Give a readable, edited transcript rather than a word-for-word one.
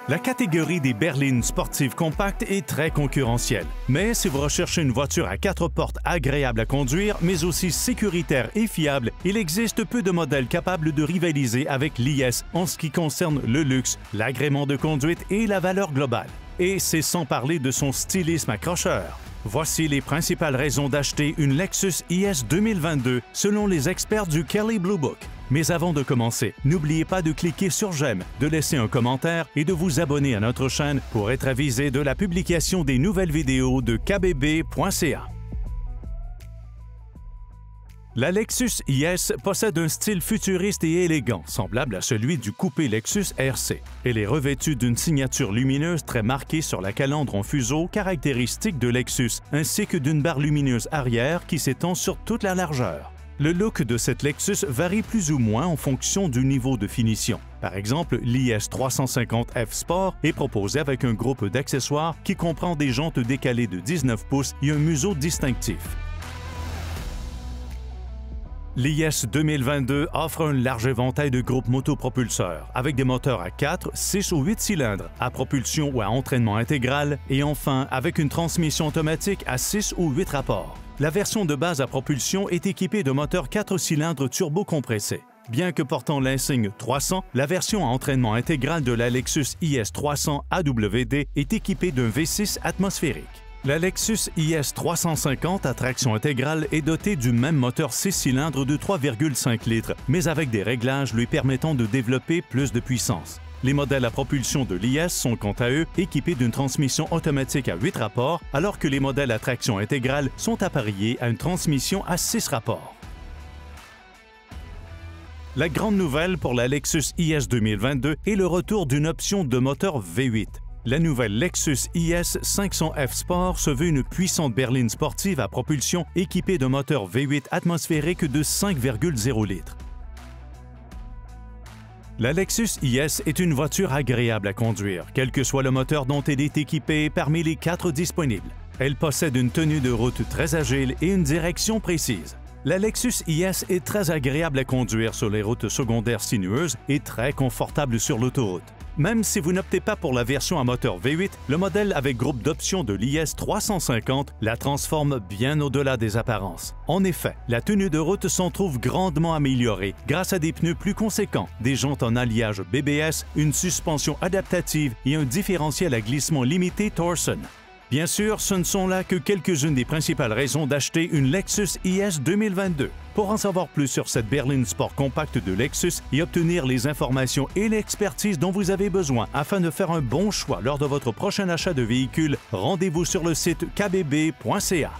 La catégorie des berlines sportives compactes est très concurrentielle. Mais si vous recherchez une voiture à 4 portes agréable à conduire, mais aussi sécuritaire et fiable, il existe peu de modèles capables de rivaliser avec l'IS en ce qui concerne le luxe, l'agrément de conduite et la valeur globale. Et c'est sans parler de son stylisme accrocheur. Voici les principales raisons d'acheter une Lexus IS 2022 selon les experts du Kelley Blue Book. Mais avant de commencer, n'oubliez pas de cliquer sur j'aime, de laisser un commentaire et de vous abonner à notre chaîne pour être avisé de la publication des nouvelles vidéos de kbb.ca. La Lexus IS possède un style futuriste et élégant, semblable à celui du coupé Lexus RC. Elle est revêtue d'une signature lumineuse très marquée sur la calandre en fuseau caractéristique de Lexus, ainsi que d'une barre lumineuse arrière qui s'étend sur toute la largeur. Le look de cette Lexus varie plus ou moins en fonction du niveau de finition. Par exemple, l'IS 350F Sport est proposé avec un groupe d'accessoires qui comprend des jantes décalées de 19 pouces et un museau distinctif. L'IS 2022 offre un large éventail de groupes motopropulseurs, avec des moteurs à 4, 6 ou 8 cylindres, à propulsion ou à entraînement intégral, et enfin avec une transmission automatique à 6 ou 8 rapports. La version de base à propulsion est équipée de moteurs 4 cylindres turbo-compressés. Bien que portant l'insigne 300, la version à entraînement intégral de la Lexus IS 300 AWD est équipée d'un V6 atmosphérique. La Lexus IS 350 à traction intégrale est dotée du même moteur 6 cylindres de 3,5 litres, mais avec des réglages lui permettant de développer plus de puissance. Les modèles à propulsion de l'IS sont quant à eux équipés d'une transmission automatique à 8 rapports, alors que les modèles à traction intégrale sont appareillés à une transmission à 6 rapports. La grande nouvelle pour la Lexus IS 2022 est le retour d'une option de moteur V8. La nouvelle Lexus IS 500F Sport se veut une puissante berline sportive à propulsion équipée d'un moteur V8 atmosphérique de 5,0 litres. La Lexus IS est une voiture agréable à conduire, quel que soit le moteur dont elle est équipée parmi les 4 disponibles. Elle possède une tenue de route très agile et une direction précise. La Lexus IS est très agréable à conduire sur les routes secondaires sinueuses et très confortable sur l'autoroute. Même si vous n'optez pas pour la version à moteur V8, le modèle avec groupe d'options de l'IS 350 la transforme bien au-delà des apparences. En effet, la tenue de route s'en trouve grandement améliorée grâce à des pneus plus conséquents, des jantes en alliage BBS, une suspension adaptative et un différentiel à glissement limité Torsen. Bien sûr, ce ne sont là que quelques-unes des principales raisons d'acheter une Lexus IS 2022. Pour en savoir plus sur cette berline sport compacte de Lexus et obtenir les informations et l'expertise dont vous avez besoin afin de faire un bon choix lors de votre prochain achat de véhicule, rendez-vous sur le site kbb.ca.